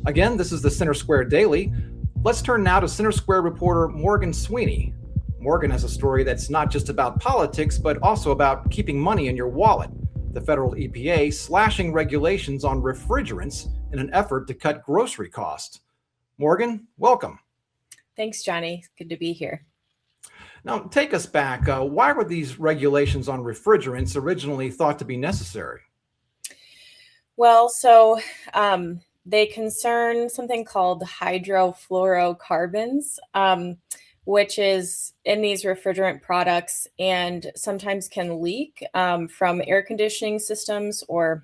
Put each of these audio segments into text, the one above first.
Again, this is the Center Square Daily. Let's turn now to Center Square reporter Morgan Sweeney. Morgan has a story that's not just about politics, but also about keeping money in your wallet. The federal EPA slashing regulations on refrigerants in an effort to cut grocery costs. Morgan, welcome. Thanks, Johnny. Good to be here. Now, take us back. Why were these regulations on refrigerants originally thought to be necessary? Well, they concern something called hydrofluorocarbons, which is in these refrigerant products and sometimes can leak from air conditioning systems or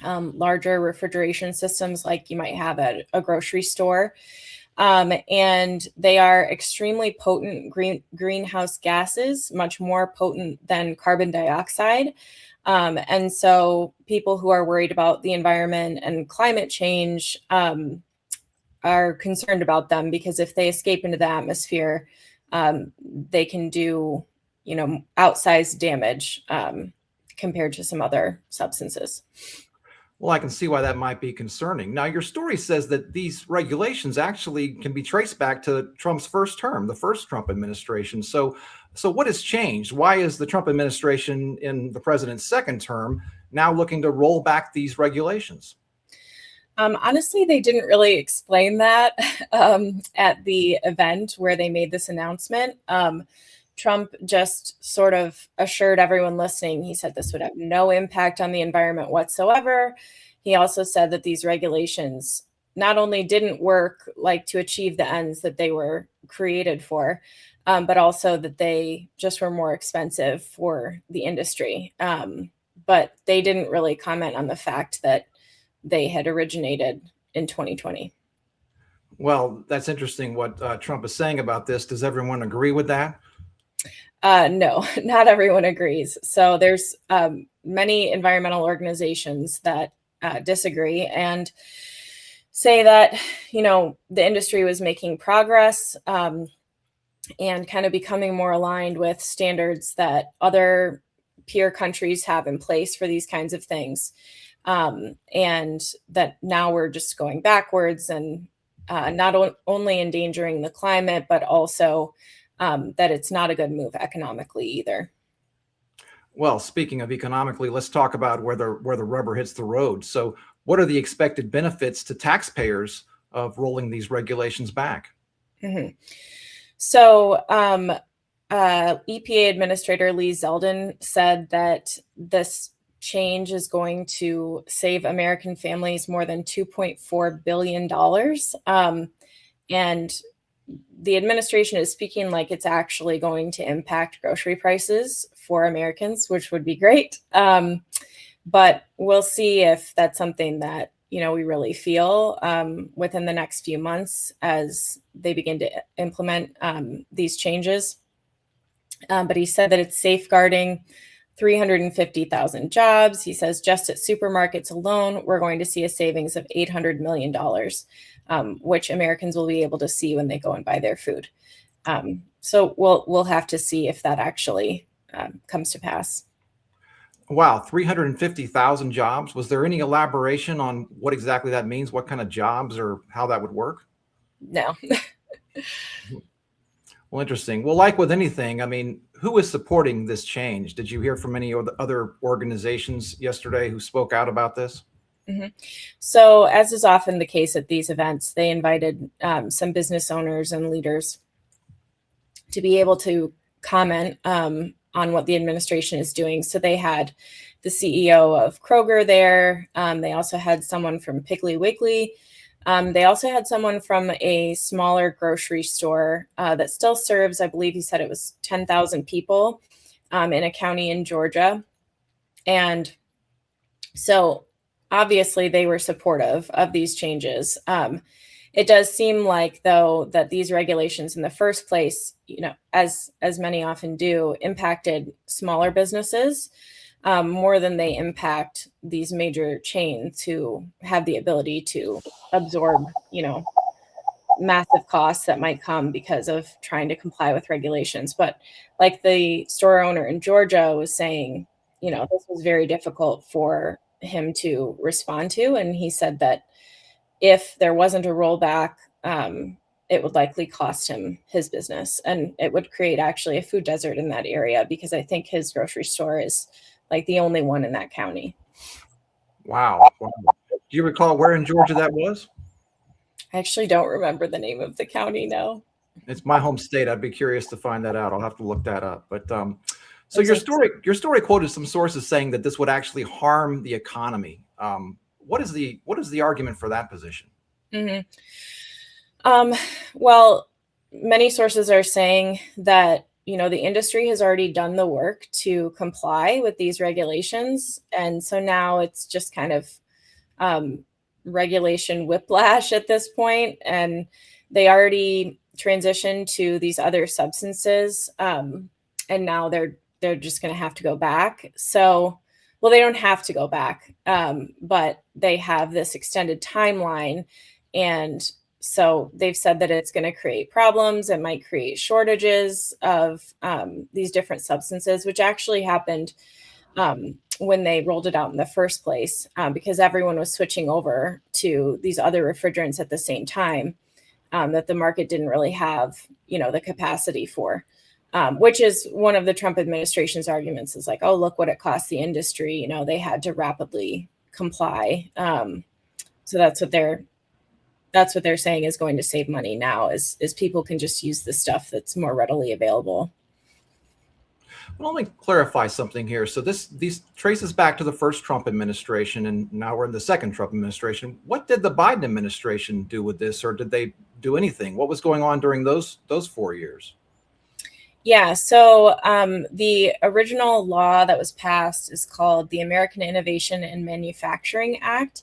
larger refrigeration systems like you might have at a grocery store. And they are extremely potent greenhouse gases, much more potent than carbon dioxide. And so people who are worried about the environment and climate change are concerned about them because if they escape into the atmosphere, they can do, outsized damage compared to some other substances. Well, I can see why that might be concerning. Now, your story says that these regulations actually can be traced back to Trump's first term, the first Trump administration. So what has changed? Why is the Trump administration in the president's second term now looking to roll back these regulations? Honestly, they didn't really explain that at the event where they made this announcement. Trump just sort of assured everyone listening, he said this would have no impact on the environment whatsoever. He also said that these regulations not only didn't work to achieve the ends that they were created for, but also that they just were more expensive for the industry. But they didn't really comment on the fact that they had originated in 2020. Well, that's interesting what Trump is saying about this. Does everyone agree with that? No, not everyone agrees. So there's many environmental organizations that disagree and say that, the industry was making progress and kind of becoming more aligned with standards that other peer countries have in place for these kinds of things. And that now we're just going backwards and not only endangering the climate, but also that it's not a good move economically either. Well, speaking of economically, let's talk about where the rubber hits the road. So what are the expected benefits to taxpayers of rolling these regulations back? Mm-hmm. So EPA Administrator Lee Zeldin said that this change is going to save American families more than $2.4 billion. And the administration is speaking like it's actually going to impact grocery prices for Americans, which would be great. But we'll see if that's something that, we really feel within the next few months as they begin to implement these changes. But he said that it's safeguarding 350,000 jobs. He says just at supermarkets alone, we're going to see a savings of $800 million. Which Americans will be able to see when they go and buy their food. So we'll have to see if that actually comes to pass. Wow, 350,000 jobs. Was there any elaboration on what exactly that means? What kind of jobs or how that would work? No. Well, interesting. Well, like with anything, who is supporting this change? Did you hear from any other organizations yesterday who spoke out about this? Mm-hmm. So as is often the case at these events, they invited some business owners and leaders to be able to comment on what the administration is doing. So they had the CEO of Kroger there. They also had someone from Piggly Wiggly. They also had someone from a smaller grocery store that still serves, I believe he said it was 10,000 people in a county in Georgia. And so obviously, they were supportive of these changes. It does seem like, though, that these regulations in the first place, as many often do, impacted smaller businesses more than they impact these major chains who have the ability to absorb, massive costs that might come because of trying to comply with regulations. But like the store owner in Georgia was saying, this was very difficult for him to respond to. And he said that if there wasn't a rollback, it would likely cost him his business, and it would create actually a food desert in that area, because I think his grocery store is like the only one in that county. Wow. Wow. Do you recall where in Georgia that was? I actually don't remember the name of the county. No. It's my home state. I'd be curious to find that out. I'll have to look that up. But so your story quoted some sources saying that this would actually harm the economy. What is the argument for that position? Well, many sources are saying that, the industry has already done the work to comply with these regulations. And so now it's just kind of regulation whiplash at this point. And they already transitioned to these other substances. And now they're just going to have to go back. So, well, they don't have to go back, but they have this extended timeline. And so they've said that it's going to create problems. It might create shortages of these different substances, which actually happened when they rolled it out in the first place, because everyone was switching over to these other refrigerants at the same time, that the market didn't really have, the capacity for, which is one of the Trump administration's arguments, is like, oh, look what it cost the industry. They had to rapidly comply. So that's what they're saying is going to save money now, is people can just use the stuff that's more readily available. Well, let me clarify something here. So these traces back to the first Trump administration, and now we're in the second Trump administration. What did the Biden administration do with this, or did they do anything? What was going on during those 4 years? Yeah, so the original law that was passed is called the American Innovation and Manufacturing Act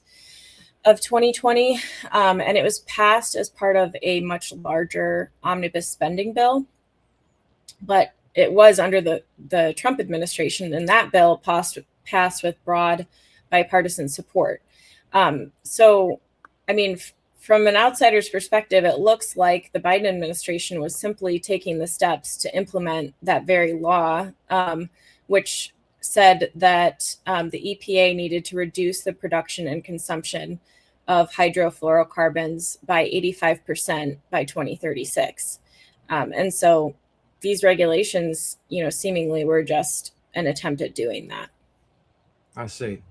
of 2020, and it was passed as part of a much larger omnibus spending bill, but it was under the Trump administration, and that bill passed with broad bipartisan support. So, I mean, from an outsider's perspective, it looks like the Biden administration was simply taking the steps to implement that very law, which said that the EPA needed to reduce the production and consumption of hydrofluorocarbons by 85% by 2036. And so these regulations, seemingly were just an attempt at doing that. I see.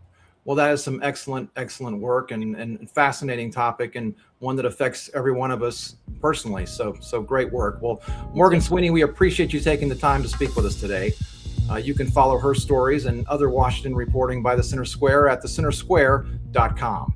Well, that is some excellent work and fascinating topic, and one that affects every one of us personally. So great work. Well, Morgan Sweeney, we appreciate you taking the time to speak with us today. You can follow her stories and other Washington reporting by the Center Square at thecentersquare.com.